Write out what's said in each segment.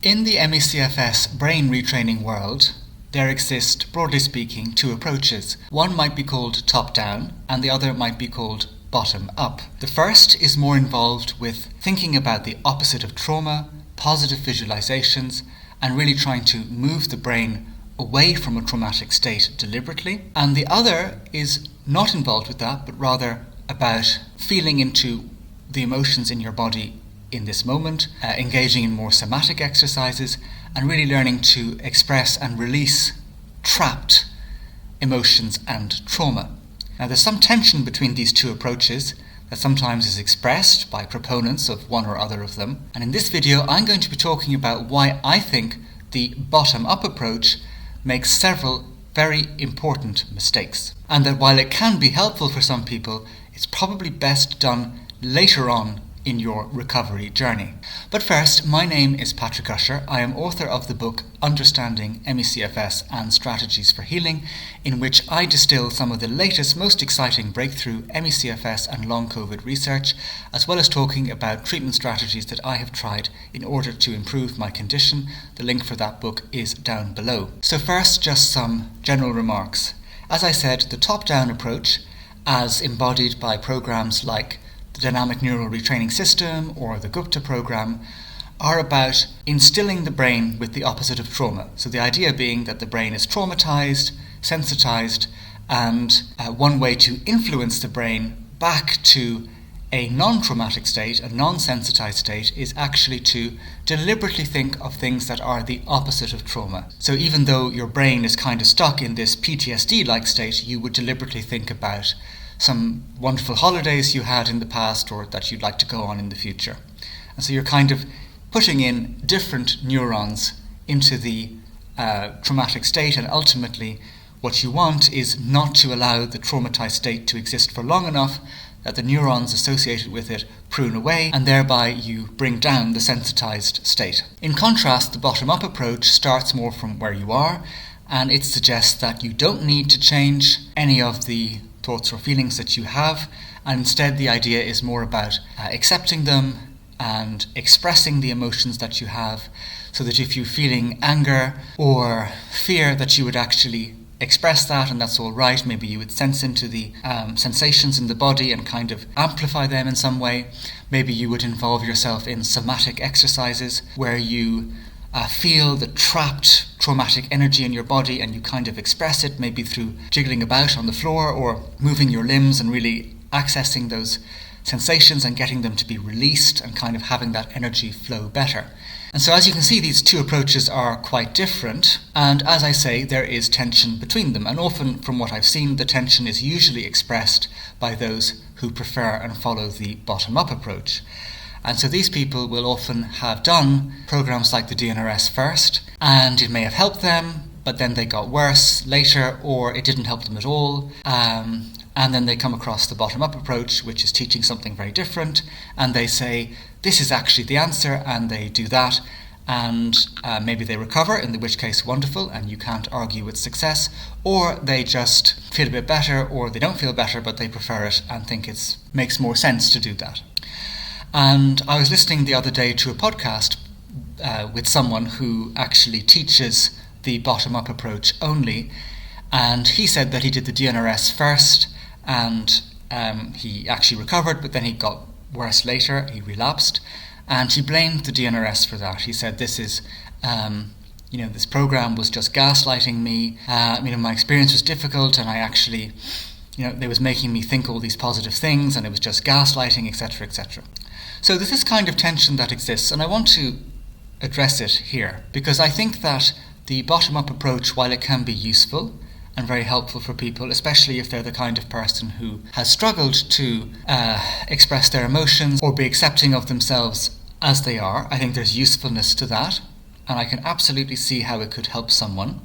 In the ME-CFS brain retraining world, there exist, broadly speaking, two approaches. One might be called top-down, and the other might be called bottom-up. The first is more involved with thinking about the opposite of trauma, positive visualizations, and really trying to move the brain away from a traumatic state deliberately. And the other is not involved with that, but rather about feeling into the emotions in your body in this moment, engaging in more somatic exercises, and really learning to express and release trapped emotions and trauma. Now, there's some tension between these two approaches that sometimes is expressed by proponents of one or other of them. And in this video, I'm going to be talking about why I think the bottom-up approach makes several very important mistakes. And that while it can be helpful for some people, it's probably best done later on in your recovery journey. But first, my name is Patrick Usher. I am author of the book Understanding ME-CFS and Strategies for Healing, in which I distill some of the latest, most exciting breakthrough ME-CFS and long COVID research, as well as talking about treatment strategies that I have tried in order to improve my condition. The link for that book is down below. So first, just some general remarks. As I said, the top-down approach, as embodied by programs like the Dynamic Neural Retraining System or the Gupta program, are about instilling the brain with the opposite of trauma. So the idea being that the brain is traumatized, sensitized, and one way to influence the brain back to a non-traumatic state, a non-sensitized state, is actually to deliberately think of things that are the opposite of trauma. So even though your brain is kind of stuck in this PTSD-like state, you would deliberately think about some wonderful holidays you had in the past or that you'd like to go on in the future. And so you're kind of putting in different neurons into the traumatic state, and ultimately what you want is not to allow the traumatized state to exist for long enough that the neurons associated with it prune away, and thereby you bring down the sensitized state. In contrast, the bottom-up approach starts more from where you are, and it suggests that you don't need to change any of the thoughts or feelings that you have, and instead the idea is more about accepting them and expressing the emotions that you have, so that if you're feeling anger or fear, that you would actually express that, and that's all right. Maybe you would sense into the sensations in the body and kind of amplify them in some way. Maybe you would involve yourself in somatic exercises where you feel the trapped traumatic energy in your body and you kind of express it, maybe through jiggling about on the floor or moving your limbs and really accessing those sensations and getting them to be released and kind of having that energy flow better. And so as you can see, these two approaches are quite different, and as I say, there is tension between them, and often from what I've seen, the tension is usually expressed by those who prefer and follow the bottom-up approach. And so these people will often have done programs like the DNRS first, and it may have helped them, but then they got worse later, or it didn't help them at all. And then they come across the bottom-up approach, which is teaching something very different, and they say, this is actually the answer, and they do that, and maybe they recover, in which case wonderful, and you can't argue with success, or they just feel a bit better, or they don't feel better, but they prefer it and think it makes more sense to do that. And I was listening the other day to a podcast with someone who actually teaches the bottom-up approach only, and he said that he did the DNRS first, and he actually recovered, but then he got worse later, he relapsed, and he blamed the DNRS for that. He said, this is, this program was just gaslighting me, my experience was difficult, and I actually, they was making me think all these positive things, and it was just gaslighting, etc., etc. So there's this kind of tension that exists, and I want to address it here, because I think that the bottom-up approach, while it can be useful and very helpful for people, especially if they're the kind of person who has struggled to express their emotions or be accepting of themselves as they are, I think there's usefulness to that, and I can absolutely see how it could help someone.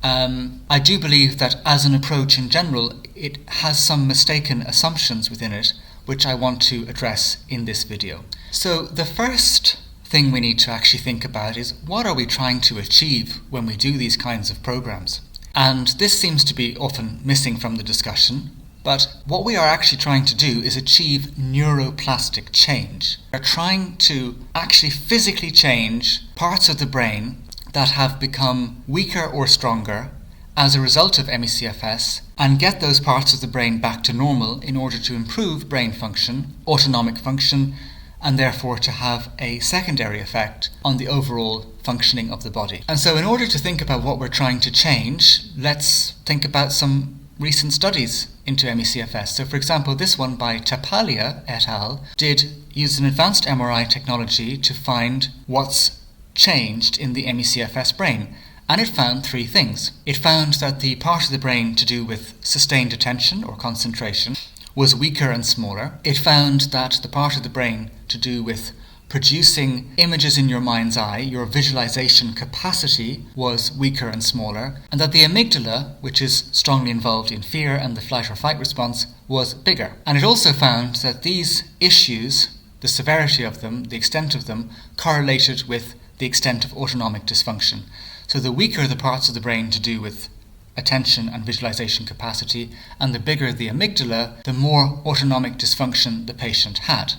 I do believe that as an approach in general, it has some mistaken assumptions within it, which I want to address in this video. So the first thing we need to actually think about is, what are we trying to achieve when we do these kinds of programs? And this seems to be often missing from the discussion. But what we are actually trying to do is achieve neuroplastic change. We're trying to actually physically change parts of the brain that have become weaker or stronger as a result of ME-CFS and get those parts of the brain back to normal in order to improve brain function, autonomic function, and therefore to have a secondary effect on the overall functioning of the body. And so in order to think about what we're trying to change, let's think about some recent studies into ME-CFS. So for example, this one by Tapalia et al. Did use an advanced MRI technology to find what's changed in the ME-CFS brain. And it found three things. It found that the part of the brain to do with sustained attention or concentration was weaker and smaller. It found that the part of the brain to do with producing images in your mind's eye, your visualization capacity, was weaker and smaller, and that the amygdala, which is strongly involved in fear and the flight or fight response, was bigger. And it also found that these issues, the severity of them, the extent of them, correlated with the extent of autonomic dysfunction. So the weaker the parts of the brain to do with attention and visualization capacity, and the bigger the amygdala, the more autonomic dysfunction the patient had.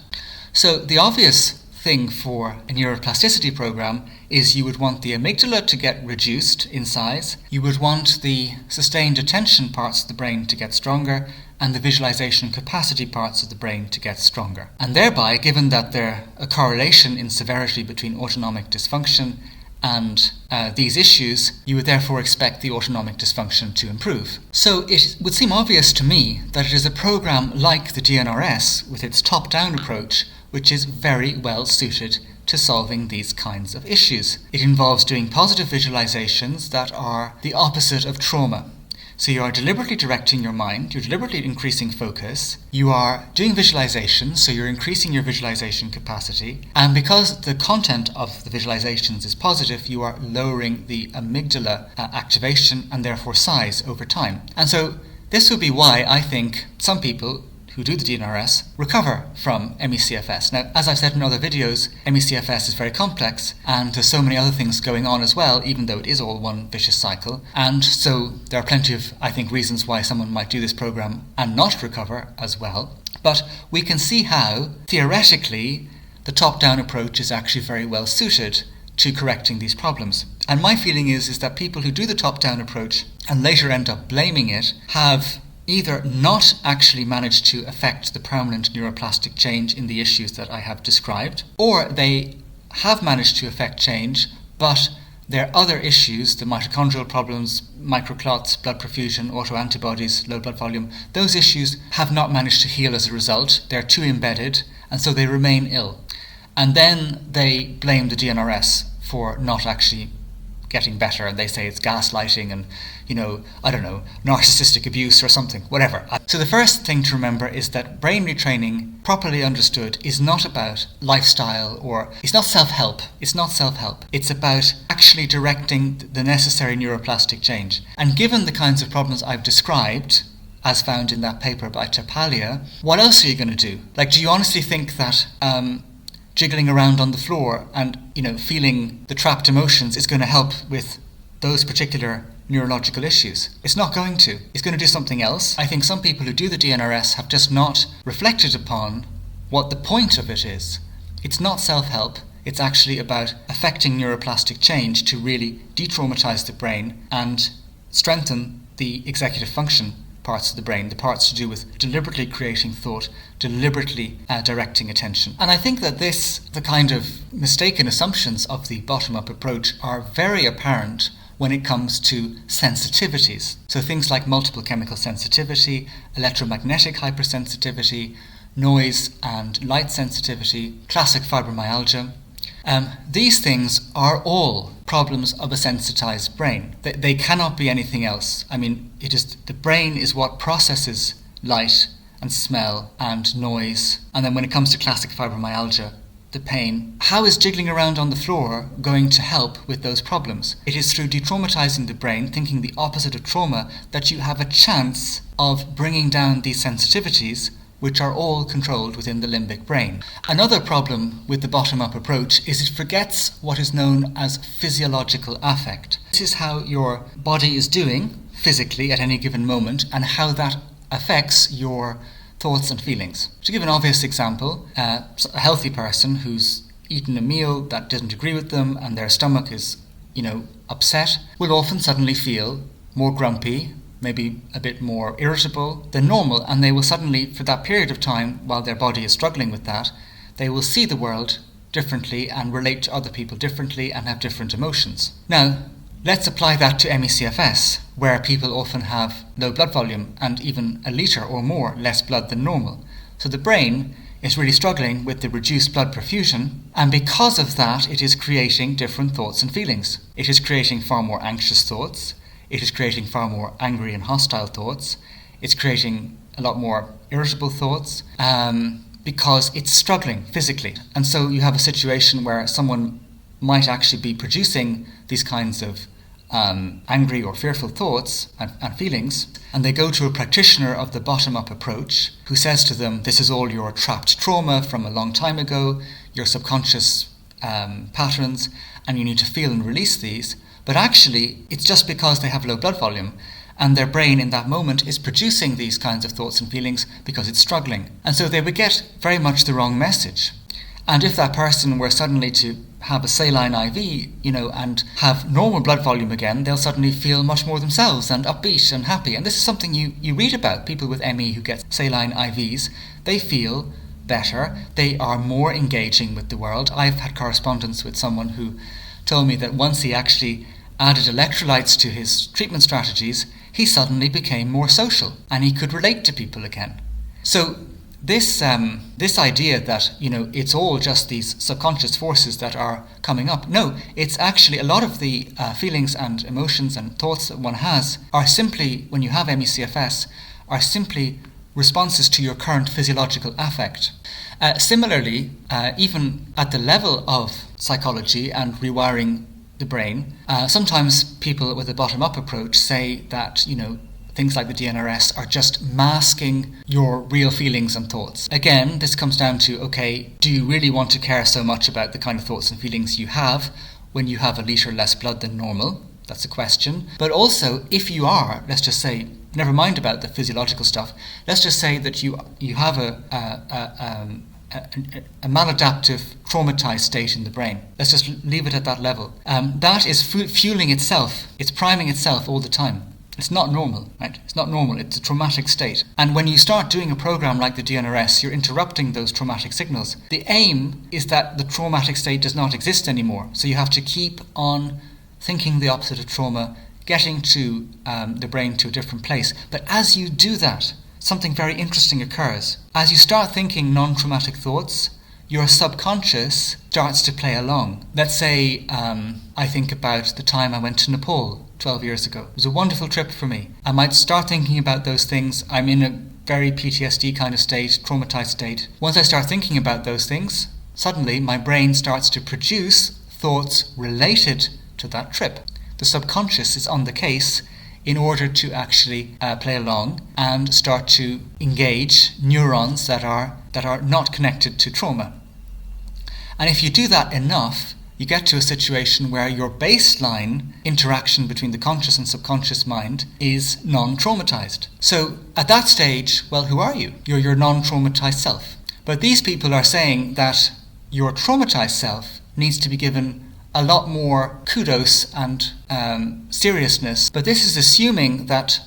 So the obvious thing for a neuroplasticity program is you would want the amygdala to get reduced in size, you would want the sustained attention parts of the brain to get stronger, and the visualization capacity parts of the brain to get stronger. And thereby, given that there's a correlation in severity between autonomic dysfunction and these issues, you would therefore expect the autonomic dysfunction to improve. So it would seem obvious to me that it is a program like the DNRS, with its top-down approach, which is very well suited to solving these kinds of issues. It involves doing positive visualizations that are the opposite of trauma. So you are deliberately directing your mind, you're deliberately increasing focus, you are doing visualizations, so you're increasing your visualization capacity, and because the content of the visualizations is positive, you are lowering the amygdala activation and therefore size over time. And so this would be why I think some people who do the DNRS recover from ME-CFS. Now, as I've said in other videos, ME-CFS is very complex and there's so many other things going on as well, even though it is all one vicious cycle. And so there are plenty of, I think, reasons why someone might do this program and not recover as well. But we can see how, theoretically, the top-down approach is actually very well suited to correcting these problems. And my feeling is that people who do the top-down approach and later end up blaming it have either not actually managed to affect the permanent neuroplastic change in the issues that I have described, or they have managed to affect change, but their other issues, the mitochondrial problems, microclots, blood perfusion, autoantibodies, low blood volume, those issues have not managed to heal as a result. They're too embedded, and so they remain ill. And then they blame the DNRS for not actually getting better, and they say it's gaslighting and, narcissistic abuse or something, whatever. So the first thing to remember is that brain retraining, properly understood, is not about lifestyle or it's not self-help. It's not self-help. It's about actually directing the necessary neuroplastic change. And given the kinds of problems I've described, as found in that paper by Tapalia, what else are you going to do? Do you honestly think that jiggling around on the floor and, feeling the trapped emotions is going to help with those particular neurological issues? It's not going to. It's going to do something else. I think some people who do the DNRS have just not reflected upon what the point of it is. It's not self-help. It's actually about affecting neuroplastic change to really de-traumatize the brain and strengthen the executive function parts of the brain, the parts to do with deliberately creating thought, deliberately directing attention. And I think that the kind of mistaken assumptions of the bottom-up approach are very apparent when it comes to sensitivities. So things like multiple chemical sensitivity, electromagnetic hypersensitivity, noise and light sensitivity, classic fibromyalgia. These things are all problems of a sensitized brain. They cannot be anything else. The brain is what processes light and smell and noise. And then when it comes to classic fibromyalgia, the pain, how is jiggling around on the floor going to help with those problems? It is through detraumatizing the brain, thinking the opposite of trauma, that you have a chance of bringing down these sensitivities, which are all controlled within the limbic brain. Another problem with the bottom-up approach is it forgets what is known as physiological affect. This is how your body is doing physically at any given moment and how that affects your thoughts and feelings. To give an obvious example, a healthy person who's eaten a meal that doesn't agree with them and their stomach is, upset, will often suddenly feel more grumpy, maybe a bit more irritable than normal, and they will suddenly, for that period of time, while their body is struggling with that, they will see the world differently and relate to other people differently and have different emotions. Now, let's apply that to ME-CFS, where people often have low blood volume and even a litre or more less blood than normal. So the brain is really struggling with the reduced blood perfusion, and because of that, it is creating different thoughts and feelings. It is creating far more anxious thoughts. It is creating far more angry and hostile thoughts. It's creating a lot more irritable thoughts because it's struggling physically. And so you have a situation where someone might actually be producing these kinds of angry or fearful thoughts and feelings, and they go to a practitioner of the bottom-up approach who says to them, this is all your trapped trauma from a long time ago, your subconscious patterns, and you need to feel and release these. But actually, it's just because they have low blood volume, and their brain in that moment is producing these kinds of thoughts and feelings because it's struggling. And so they would get very much the wrong message. And if that person were suddenly to have a saline IV, and have normal blood volume again, they'll suddenly feel much more themselves and upbeat and happy. And this is something you read about. People with ME who get saline IVs, they feel better. They are more engaging with the world. I've had correspondence with someone who told me that once he actually added electrolytes to his treatment strategies, he suddenly became more social and he could relate to people again. So this idea that it's all just these subconscious forces that are coming up. No, it's actually a lot of the feelings and emotions and thoughts that one has are simply, when you have ME-CFS, are simply responses to your current physiological affect. Similarly, even at the level of psychology and rewiring the brain, sometimes people with a bottom-up approach say that things like the DNRS are just masking your real feelings and thoughts. Again, this comes down to, okay, do you really want to care so much about the kind of thoughts and feelings you have when you have a litre less blood than normal? That's a question. But also, if you are, let's just say, never mind about the physiological stuff, let's just say that you have a maladaptive, traumatized state in the brain. Let's just leave it at that level. That is fueling itself. It's priming itself all the time. It's not normal, right? It's not normal. It's a traumatic state. And when you start doing a program like the DNRS, you're interrupting those traumatic signals. The aim is that the traumatic state does not exist anymore. So you have to keep on thinking the opposite of trauma, getting to the brain to a different place. But as you do that, something very interesting occurs. As you start thinking non-traumatic thoughts, your subconscious starts to play along. Let's say I think about the time I went to Nepal 12 years ago. It was a wonderful trip for me. I might start thinking about those things. I'm in a very PTSD kind of state, traumatized state. Once I start thinking about those things, suddenly my brain starts to produce thoughts related to that trip. The subconscious is on the case in order to actually play along and start to engage neurons that are not connected to trauma. And if you do that enough, you get to a situation where your baseline interaction between the conscious and subconscious mind is non-traumatized. So at that stage, well, who are you? You're your non-traumatized self. But these people are saying that your traumatized self needs to be given a lot more kudos and seriousness. But this is assuming that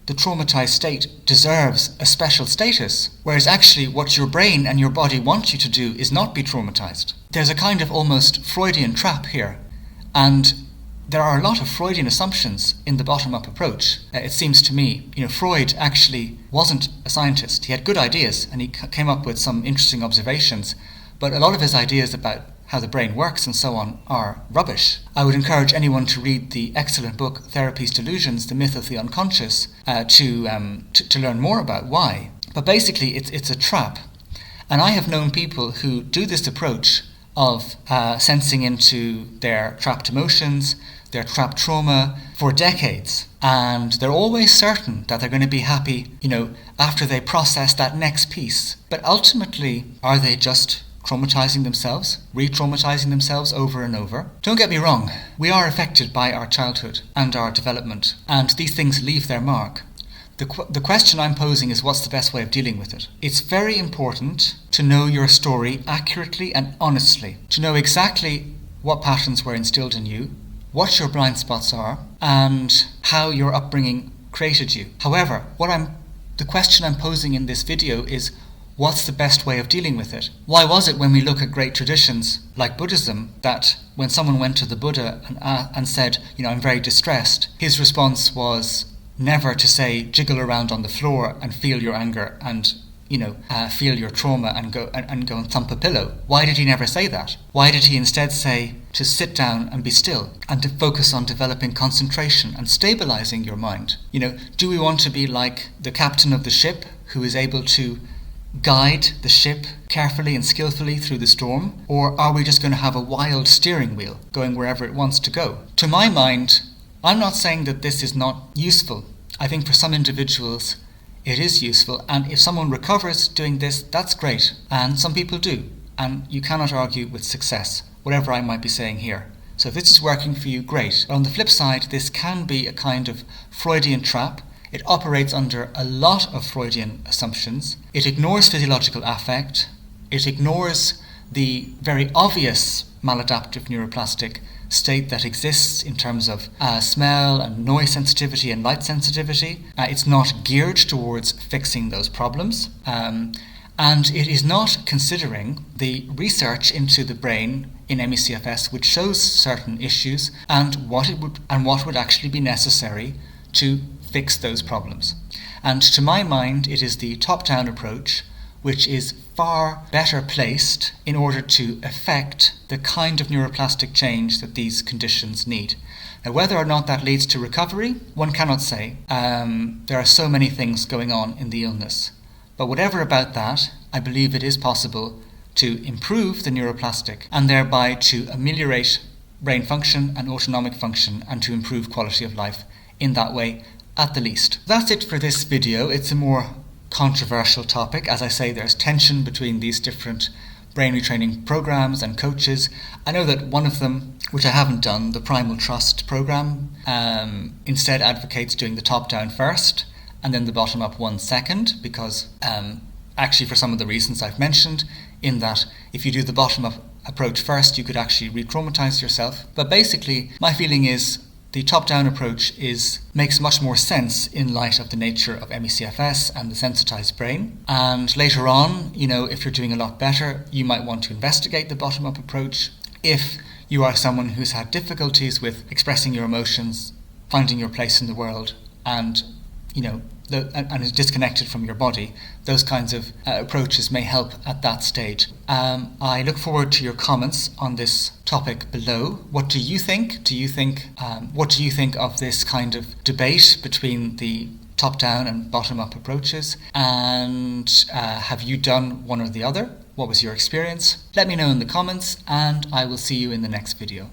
the traumatized state deserves a special status, whereas actually what your brain and your body want you to do is not be traumatized. There's a kind of almost Freudian trap here, and there are a lot of Freudian assumptions in the bottom-up approach. It seems to me, Freud actually wasn't a scientist. He had good ideas and he came up with some interesting observations, but a lot of his ideas about how the brain works and so on are rubbish. I would encourage anyone to read the excellent book Therapy's Delusions, The Myth of the Unconscious, to learn more about why. But basically it's a trap. And I have known people who do this approach of sensing into their trapped emotions, their trapped trauma for decades. And they're always certain that they're going to be happy, after they process that next piece. But ultimately, are they just traumatizing themselves, re-traumatizing themselves over and over? Don't get me wrong, we are affected by our childhood and our development, and these things leave their mark. The question I'm posing is, what's the best way of dealing with it? It's very important to know your story accurately and honestly, to know exactly what patterns were instilled in you, what your blind spots are, and how your upbringing created you. However, the question I'm posing in this video is, what's the best way of dealing with it? Why was it when we look at great traditions like Buddhism that when someone went to the Buddha and said, I'm very distressed, his response was never to say, jiggle around on the floor and feel your anger and feel your trauma and go and thump a pillow? Why did he never say that? Why did he instead say to sit down and be still and to focus on developing concentration and stabilizing your mind? Do we want to be like the captain of the ship who is able to guide the ship carefully and skillfully through the storm? Or are we just going to have a wild steering wheel going wherever it wants to go? To my mind, I'm not saying that this is not useful. I think for some individuals it is useful, and if someone recovers doing this, that's great, and some people do, and you cannot argue with success, whatever I might be saying here. So if this is working for you, great. But on the flip side, this can be a kind of Freudian trap. It operates under a lot of Freudian assumptions. It ignores physiological affect. It ignores the very obvious maladaptive neuroplastic state that exists in terms of smell and noise sensitivity and light sensitivity. It's not geared towards fixing those problems. And it is not considering the research into the brain in ME-CFS, which shows certain issues and what would actually be necessary to fix those problems. And to my mind, it is the top-down approach which is far better placed in order to effect the kind of neuroplastic change that these conditions need. Now, whether or not that leads to recovery, one cannot say. There are so many things going on in the illness. But whatever about that, I believe it is possible to improve the neuroplastic and thereby to ameliorate brain function and autonomic function and to improve quality of life in that way, at the least. That's it for this video. It's a more controversial topic. As I say, there's tension between these different brain retraining programs and coaches. I know that one of them, which I haven't done, the Primal Trust program, instead advocates doing the top-down first and then the bottom-up one second, because actually for some of the reasons I've mentioned, in that if you do the bottom-up approach first, you could actually re-traumatize yourself. But basically, my feeling is the top-down approach makes much more sense in light of the nature of ME-CFS and the sensitized brain. And later on, if you're doing a lot better, you might want to investigate the bottom-up approach. If you are someone who's had difficulties with expressing your emotions, finding your place in the world, and and is disconnected from your body, those kinds of approaches may help at that stage. I look forward to your comments on this topic below. What do you think? What do you think of this kind of debate between the top-down and bottom-up approaches? And have you done one or the other? What was your experience? Let me know in the comments, and I will see you in the next video.